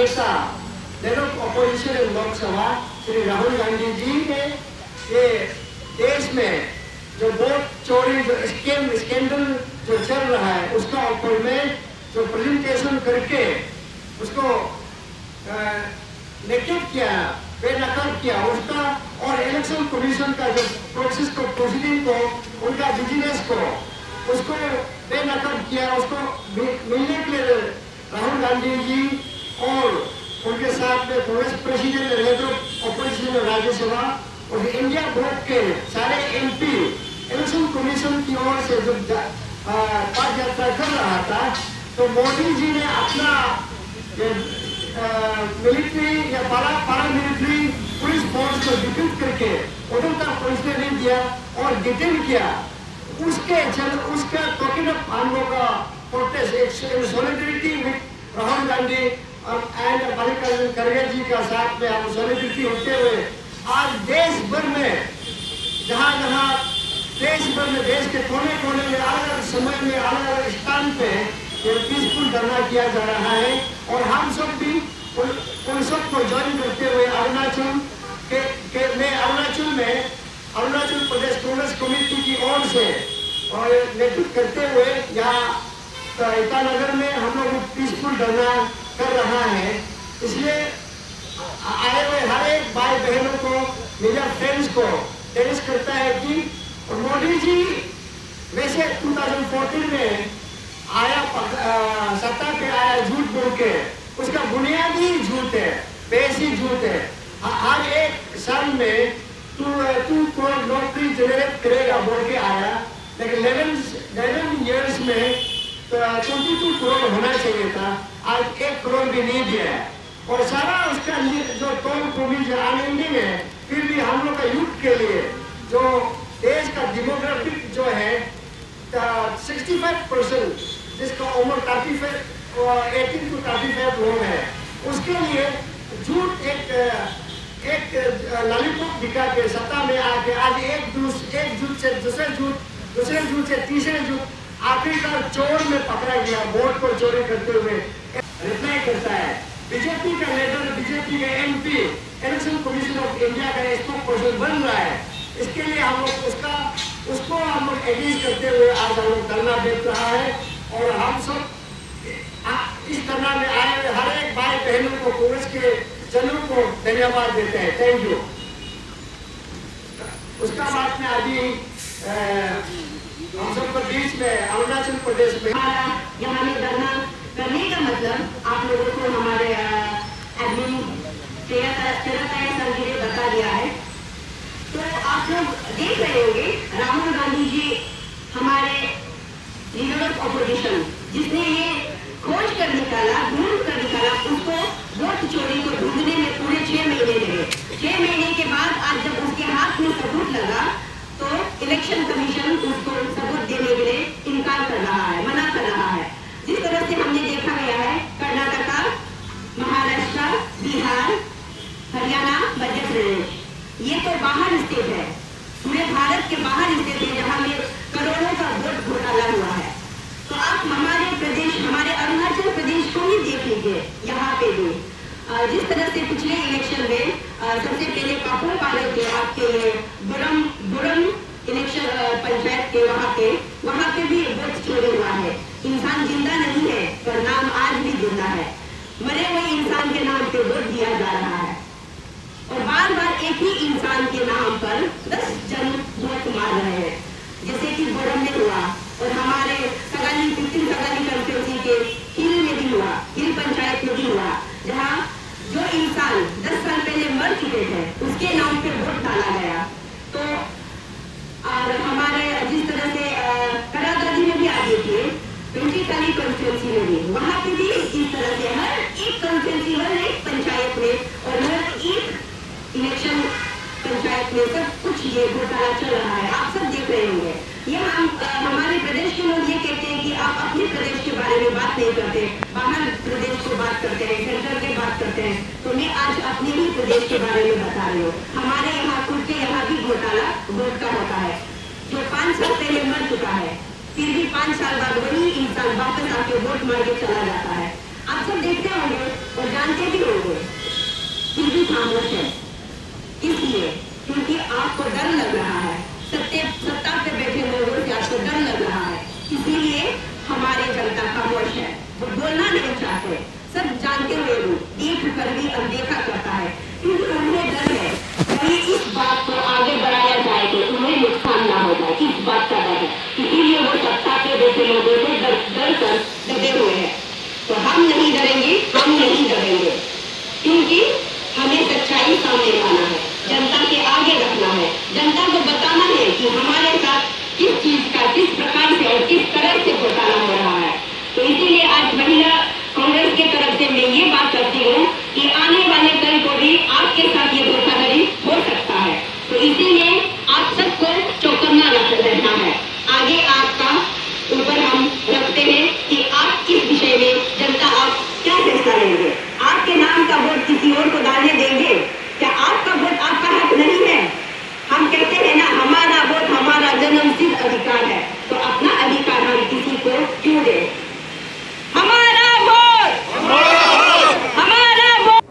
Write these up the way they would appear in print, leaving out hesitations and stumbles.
नेता leader of opposition in Lok Sabha Shri Rahul Gandhi ji ने ये देश में जो वोट चोरी जो स्कैंडल जो चल रहा है उसका ऊपर में जो प्रेजेंटेशन करके उसको नेगेट किया, बेनकाब किया उसका, और इलेक्शन कमीशन का जो प्रोसेस को, प्रोसीडिंग को, उनका बिजनेस को, उसको बेनकाब किया। उसको मिलने के लिए राहुल गांधी जी और उनके साथ में Congress president leader opposition Rajya Sabha और इंडिया बोर्ड के सारे एमपी इलेक्शन कमीशन की ओर से जब पद यात्रा कर रहा था तो मोदी जी ने अपना मिलिट्री या पारा मिलिट्री पुलिस फोर्स को डिप्यूट करके उधर तक पहुंचने नहीं दिया और डिटेन किया। उसका टोकन ऑफ हम लोग का protest in solidarity with Rahul Gandhi and Mallikarjun खड़गे जी का साथ में हम सॉलिडरिटी होते हुए आज देश भर में जहाँ देश भर में देश के कोने कोने में अलग अलग समय में अलग अलग स्थान पे ये पीसफुल धरना किया जा रहा है। और हम सब भी उन सब को ज्वाइन करते हुए अरुणाचल में अरुणाचल प्रदेश कांग्रेस कमेटी की ओर से और नेतृत्व करते हुए यहाँ ईटानगर में हम लोग पीसफुल धरना कर रहा है। इसलिए आए हुए हर एक भाई बहनों को, मीडिया फ्रेंड्स को टेरिस करता है कि मोदी जी वैसे 2014 में आया सत्ता पे आया झूठ बोल के, उसका बुनियादी झूठ है, बेसी झूठ है। हर एक साल में 2 करोड़ नौकरी जनरेट करेगा बोल के आया, लेकिन 11 इयर्स में 22 करोड़ होना चाहिए था, आज 1 करोड़ भी नहीं दिया है। और सारा उसका जो टोल प्रोविजन अनएंडिंग है, फिर भी हम लोग का युद्ध के लिए जो देश का डेमोग्राफिक जो है 65% जिसका उम्र 18 to 35 लोग है, उसके लिए झूठ एक लॉलीपॉप दिखा के सत्ता में आके आज एक झूठ से दूसरे झूठ से तीसरे झूठ, आखिरकार चोर में पकड़ा गया, वोट को चोरी करते हुए रिप्लाई करता है। बीजेपी का लीडर, बीजेपी का MP election commission of India का स्पोक पर्सन बन रहा है। इसके लिए हम लोग उसको हम लोग एग्रीज करते हुए आज हम लोग धरना देख रहा है। और हम सब इस धरना में आए हुए हर एक भाई बहनों को, कांग्रेस के जनों को धन्यवाद देते हैं। Thank you. उसका बाद में अभी हम सबके बीच में अरुणाचल प्रदेश में यहाँ में धरना करने का मतलब आप लोगों को हमारे एडमिन सर जी ने बता दिया है। तो आप लोग देख रहे होंगे राहुल गांधी जी हमारे लीडर ऑफ अपोजिशन, जिसने ये खोज कर निकाला, ढूंढ कर निकाला, उसको वोट चोरी को ढूंढने में पूरे 6 महीने लगे। 6 महीने के बाद आज जब उसके हाथ में सबूत लगा तो इलेक्शन कमीशन उसको सबूत देने के लिए इनकार कर रहा है, मना कर रहा है। जिस तरह से हमने देखा गया है कर्नाटका, महाराष्ट्र, बिहार, हरियाणा, मध्य प्रदेश, ये तो बाहर स्टेट है, पूरे भारत के बाहर स्टेट है जहाँ में करोड़ों का वोट घोटाला हुआ है। तो आप हमारे प्रदेश, हमारे अरुणाचल प्रदेश को ही देख लीजिए। यहाँ पे भी जिस तरह से पिछले इलेक्शन में सबसे पहले पापुड़ पाले के आपके बुरम इलेक्शन पंचायत के वहाँ पे भी वोट चोरी हुआ है। इंसान जिंदा नहीं है पर नाम आज भी जिंदा है। मरे हुए इंसान के नाम पे वोट दिया जा रहा है और बार बार एक ही इंसान के नाम पर 10 जन वोट मार रहे हैं, जैसे कि बुरम में हुआ और हमारे सगाली कंस्टिट्यूंसी के हिल में भी हुआ, हिल पंचायत में भी हुआ, जहाँ जो इंसान 10 साल पहले मर चुके थे उसके नाम पे वोट डाला गया। तो और हमारे जिस तरह से करादाजी में भी आगे थे, पेंटिकाली कंस्टिट्यूंसी में भी, वहाँ पे भी इस तरह से हर एक कंस्टिट्यूंसी, हर एक पंचायत में और हर एक इलेक्शन पंचायत में सब कुछ ये घोटाला चल रहा है। आप सब देख रहे होंगे। ये हमारे प्रदेश के लोग ये कहते हैं कि आप अपने प्रदेश के बारे में बात नहीं करते, बाहर प्रदेश को बात करते हैं, सेंटर की बात करते हैं। तो मैं आज अपने ही प्रदेश के बारे में बता रही हूँ। हमारे यहाँ खुद के यहाँ भी घोटाला वोट का होता है, जो 5 साल पहले मर चुका है, फिर भी 5 साल बाद वही इंसान वापस आके वोट मार के चला जाता है। आप सब देखते होंगे और जानते भी होंगे, फिर भी खामोश है। इसलिए क्योंकि आपको डर लग रहा है, सत्ता पे बैठे लोगों से आपको डर लग रहा है, इसीलिए हमारी जनता खामोश है, वो बोलना नहीं चाहते। सब जानते हुए भी देख कर भी अनदेखा करता है, क्योंकि उन्हें डर है कहीं इस बात को आगे बढ़ाया जाए तो उन्हें नुकसान ना हो जाए, इस बात का डर है। इसीलिए वो सत्ता पे बैठे लोगों से डर कर डरे हुए हैं। तो हम नहीं डरेंगे, हम नहीं डरेंगे, क्योंकि हमें सच्चाई सामने लाना है, जनता के आगे रखना है, जनता को बताना है कि हमारे साथ किस चीज का, किस प्रकार से और किस तरह से घोटाला हो रहा है। तो इसीलिए आज महिला कांग्रेस के तरफ से मैं ये बात करती हूँ कि आने वाले कल को भी आपके साथ ये धोखाधड़ी हो सकता है। तो इसीलिए आप सबको चौकन्ना रहना है। आगे आपका ऊपर हम रखते हैं कि आप किस विषय में जनता आप क्या फैसला लेंगे। आपके नाम का वोट किसी और को डालने देंगे क्या? आपका वोट आपका हक नहीं है। हम कहते हैं ना, हमारा वोट हमारा जन्मसिद्ध अधिकार है, तो अपना अधिकार हम किसी को क्यों दें? हमारा वोट, हमारा वोट।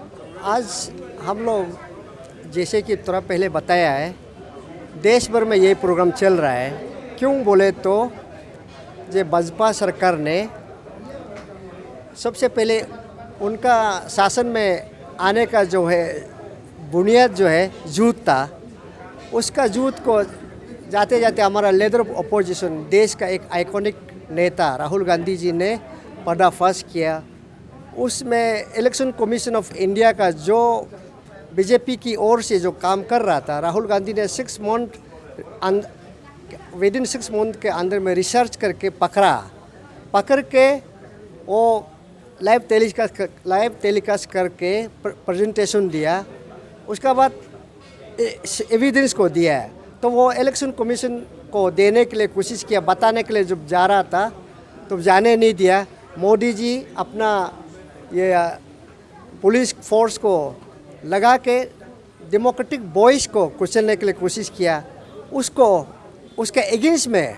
आज हम लोग जैसे कि थोड़ा पहले बताया है, देश भर में ये प्रोग्राम चल रहा है। क्यों बोले तो जो भाजपा सरकार ने सबसे पहले उनका शासन में आने का जो है बुनियाद जो है जूत था, उसका जूत को जाते जाते हमारा लीडर ऑफ अपोजिशन, देश का एक आइकॉनिक नेता राहुल गांधी जी ने पर्दाफाश किया। उसमें इलेक्शन कमीशन ऑफ इंडिया का जो बीजेपी की ओर से जो काम कर रहा था, राहुल गांधी ने विदिन 6 मंथ के अंदर में रिसर्च करके पकड़ के वो लाइव टेलीकास्ट करके प्रेजेंटेशन दिया। उसका बाद एविडेंस को दिया है। तो वो इलेक्शन कमीशन को देने के लिए कोशिश किया, बताने के लिए जब जा रहा था तो जाने नहीं दिया। मोदी जी अपना ये पुलिस फोर्स को लगा के डेमोक्रेटिक वॉइस को कुचलने के लिए कोशिश किया। उसके अगेंस्ट में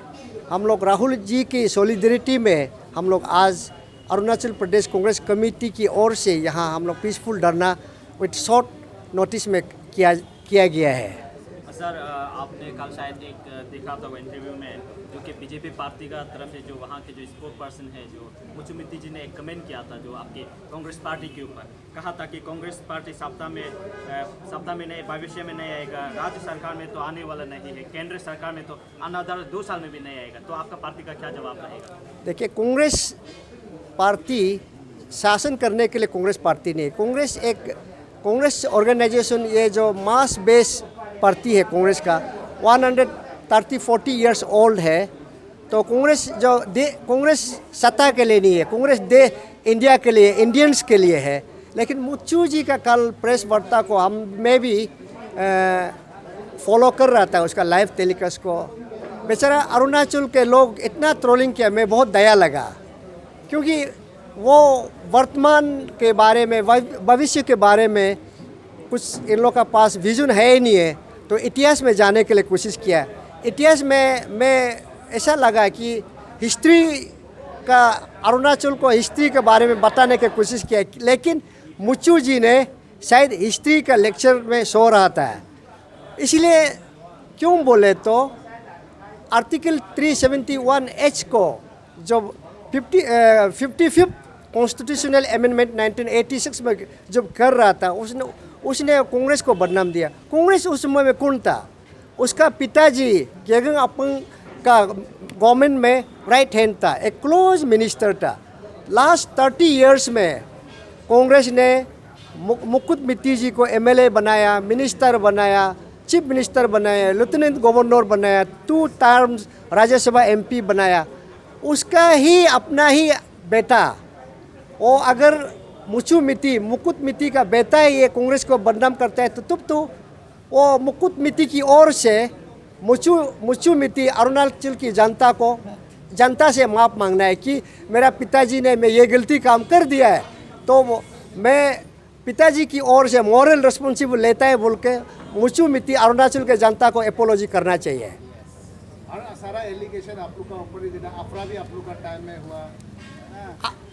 हम लोग राहुल जी की सॉलिडरिटी में हम लोग आज अरुणाचल प्रदेश कांग्रेस कमेटी की ओर से यहाँ हम लोग पीसफुल धरना विथ शॉर्ट नोटिस में किया गया है। सर, आपने कल शायद एक देखा था इंटरव्यू में, जो कि बीजेपी पार्टी का तरफ से जो वहाँ के जो स्पोक्स पर्सन है, जो मुचुमित्ती जी ने एक कमेंट किया था जो आपके कांग्रेस पार्टी के ऊपर, कहा था कि कांग्रेस पार्टी सत्ता में नहीं, भविष्य में नहीं आएगा, राज्य सरकार में तो आने वाला नहीं है, केंद्र सरकार में तो अनदर 2 साल में भी नहीं आएगा। तो आपका पार्टी का क्या जवाब रहेगा? देखिए, कांग्रेस पार्टी शासन करने के लिए कांग्रेस पार्टी नहीं, कांग्रेस ऑर्गेनाइजेशन, ये जो मास बेस पार्टी है कांग्रेस का, 130-40 ईयर्स ओल्ड है। तो कांग्रेस सत्ता के लिए नहीं है, कांग्रेस इंडिया के लिए, इंडियंस के लिए है। लेकिन मुच्चू जी का कल प्रेस वार्ता को मैं भी फॉलो कर रहा था, उसका लाइव टेलीकास्ट को। बेचारा अरुणाचल के लोग इतना ट्रोलिंग किया, मैं बहुत दया लगा, क्योंकि वो वर्तमान के बारे में, भविष्य के बारे में कुछ इन लोग का पास विजन है ही नहीं है। तो इतिहास में जाने के लिए कोशिश किया। इतिहास में मैं ऐसा लगा कि हिस्ट्री का, अरुणाचल को हिस्ट्री के बारे में बताने की कोशिश किया, लेकिन मुच्चू जी ने शायद हिस्ट्री का लेक्चर में सो रहा था। इसलिए क्यों बोले तो आर्टिकल 371H को जब 55th कॉन्स्टिट्यूशनल अमेंडमेंट 1986 में जब कर रहा था, उसने कांग्रेस को बदनाम दिया। कांग्रेस उस समय में कौन था? उसका पिताजी गेगन अपंग का गवर्नमेंट में राइट हैंड था, एक क्लोज मिनिस्टर था। लास्ट 30 इयर्स में कांग्रेस ने मुकुट जी को MLA बनाया, मिनिस्टर बनाया, चीफ मिनिस्टर बनाया, लेफ्टिनेंट गवर्नर बनाया, 2 टर्म्स राज्यसभा MP बनाया। उसका ही अपना ही बेटा, वो अगर मुकुट मित्ती का बेटा ही ये कांग्रेस को बदनाम करता है, तो तब तो वो मुकुट मित्ती की ओर से मुचु मित्ती अरुणाचल की जनता से माफ़ मांगना है कि मेरा पिताजी ने मैं ये गलती काम कर दिया है, तो मैं पिताजी की ओर से मॉरल रिस्पॉन्सिबल लेता है बोल के मुचु मित्ती अरुणाचल के जनता को एपोलॉजी करना चाहिए। एलिगेशन आप लोग का ऊपर ही देना, अफरा भी आप लोग का टाइम में हुआ।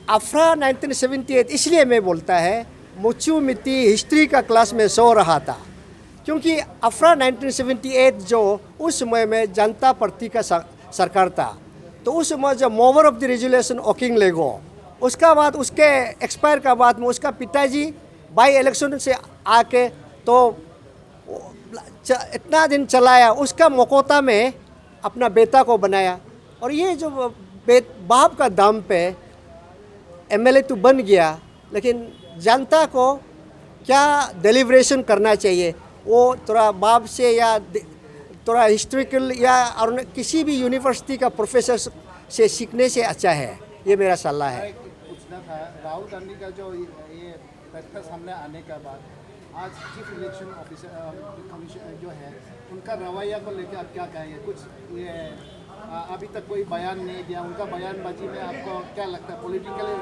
अफरा 1978 इसलिए मैं बोलता है, मुचु मित्ती हिस्ट्री का क्लास में सो रहा था, क्योंकि अफरा 1978 जो उस समय में जनता पार्टी का सरकार था, तो उस समय जो मोवर ऑफ द रेजुलेशन ओकिंग लेगो, उसका बाद उसके एक्सपायर का बाद में उसका पिताजी बाई इलेक्शन से आके तो इतना दिन चलाया, उसका मकोता में अपना बेटा को बनाया, और ये जो बाप का दाम पे एमएलए तो बन गया, लेकिन जनता को क्या डिलीवरेशन करना चाहिए वो थोड़ा बाप से या थोड़ा हिस्ट्रिकल या और किसी भी यूनिवर्सिटी का प्रोफेसर से सीखने से अच्छा है, ये मेरा सलाह है। पूछना था, राहुल गांधी का जो ये तथ्य सामने आने के बाद आज चीफ इलेक्शन ऑफिसर कमीशन जो है उनका रवैया को लेकर आप क्या कहेंगे? कुछ ये अभी तक कोई बयान नहीं दिया, उनका बयानबाजी में आपको क्या लगता है, पॉलिटिकली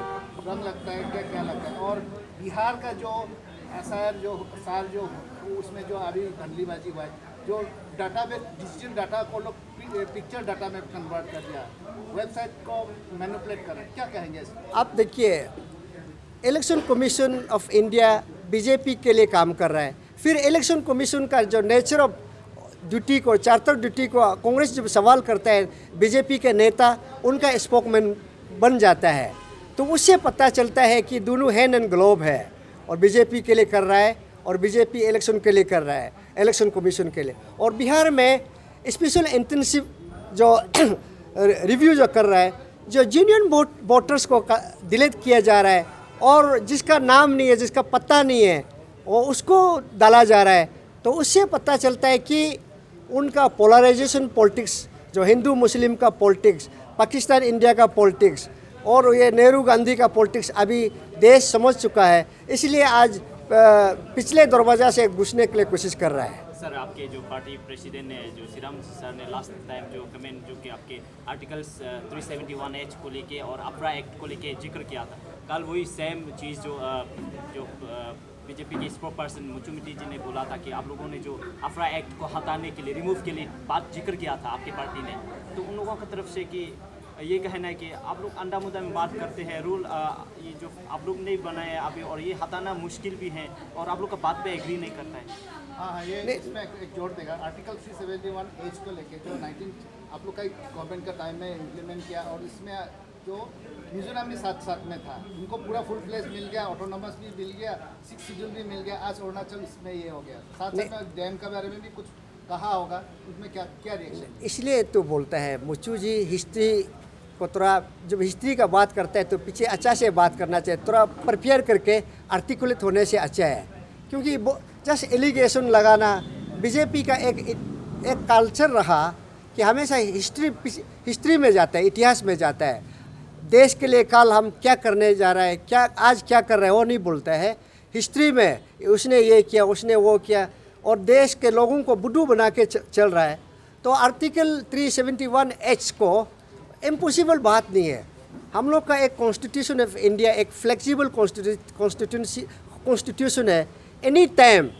रंग लगता है क्या क्या लगता है? और बिहार का जो एसआईआर जो उसमें जो अभी धंधलीबाजी हुआ है, जो डाटा में डिजिटल डाटा को लोग पिक्चर डाटा में कन्वर्ट कर दिया, वेबसाइट को मैनिपुलेट कर रहे हैं, क्या कहेंगे इसमें? आप देखिए, election commission of India BJP के लिए काम कर रहा है, फिर इलेक्शन कमीशन का जो नेचर ऑफ ड्यूटी को, चार्टर ड्यूटी को कांग्रेस जब सवाल करता है, बीजेपी के नेता उनका स्पोकमैन बन जाता है, तो उससे पता चलता है कि दोनों हैंड एंड ग्लोव है, और बीजेपी के लिए कर रहा है और बीजेपी इलेक्शन के लिए कर रहा है, इलेक्शन कमीशन के लिए। और बिहार में स्पेशल इंटेंसिव जो रिव्यू जो कर रहा है, जो जेन्युइन वोटर्स को डिलीट किया जा रहा है, और जिसका नाम नहीं है, जिसका पता नहीं है, वो उसको डाला जा रहा है, तो उससे पता चलता है कि उनका पोलराइजेशन पॉलिटिक्स, जो हिंदू मुस्लिम का पॉलिटिक्स, पाकिस्तान इंडिया का पॉलिटिक्स और ये नेहरू गांधी का पॉलिटिक्स अभी देश समझ चुका है, इसलिए आज पिछले दरवाजा से घुसने के लिए कोशिश कर रहा है। सर, आपके जो पार्टी प्रेसिडेंट ने, जो श्रीराम सर ने लास्ट टाइम जो कमेंट जो कि आपके आर्टिकल्स 371H को लेके और अफरा एक्ट को लेके जिक्र किया था, कल वही सेम चीज़ जो बीजेपी के स्पोक पर्सन मुचु मित्ती जी ने बोला था कि आप लोगों ने जो अफरा एक्ट को हटाने के लिए, रिमूव के लिए बात जिक्र किया था आपकी पार्टी ने, तो उन लोगों की तरफ से कि ये कहना है कि आप लोग अंडा मुद्दा में बात करते हैं, रूल ये जो आप लोग नहीं बनाए अभी, और ये हटाना मुश्किल भी है, और आप लोग का बात पे एग्री नहीं करता है। हाँ, ये इसमें एक जोड़ देगा, आर्टिकल 371H को लेके जो 19 आप लोग का गवर्नमेंट का टाइम में इम्प्लीमेंट किया, और इसमें जो मिजोरम भी साथ में था, उनको पूरा फुल फ्लेज मिल गया, ऑटोनोमस भी मिल गया, 6 शेड्यूल भी मिल गया, आज अरुणाचल इसमें ये हो गया, साथ में डैम के बारे में भी कुछ कहा होगा, उसमें क्या क्या रिएक्शन? इसलिए तो बोलता है मुचु जी, हिस्ट्री को थोड़ा, जब हिस्ट्री का बात करता है तो पीछे अच्छा से बात करना चाहिए, थोड़ा प्रिपेयर करके आर्टिकुलेट होने से अच्छा है, क्योंकि जस्ट एलिगेशन लगाना बीजेपी का एक कल्चर रहा कि हमेशा हिस्ट्री में जाता है, इतिहास में जाता है, देश के लिए कल हम क्या करने जा रहा है, क्या आज क्या कर रहे हैं वो नहीं बोलता है, हिस्ट्री में उसने ये किया, उसने वो किया, और देश के लोगों को बुद्धू बना के चल रहा है। तो आर्टिकल 371H को इम्पॉसिबल बात नहीं है, हम लोग का एक कॉन्स्टिट्यूशन ऑफ इंडिया एक फ्लेक्सिबल कॉन्स्टिट्यूशन है, एनी टाइम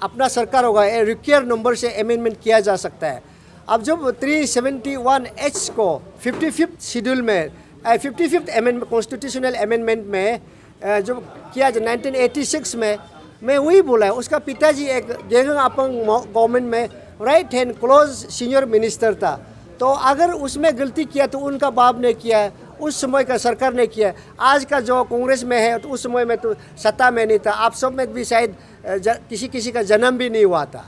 अपना सरकार होगा, रिक्वायर नंबर से अमेंडमेंट किया जा सकता है। अब जब 371H को 55th शेड्यूल में 55th अमेंडमेंट कॉन्स्टिट्यूशनल अमेंडमेंट में जो किया जो 1986 में, मैं वही बोला है, उसका पिताजी एक गेगन अपंग गवर्नमेंट में right hand close senior minister था, तो अगर उसमें गलती किया तो उनका बाप ने किया, उस समय का सरकार ने किया। आज का जो कांग्रेस में है तो उस समय में तो सत्ता में नहीं था, आप सब में भी शायद किसी का जन्म भी नहीं हुआ था।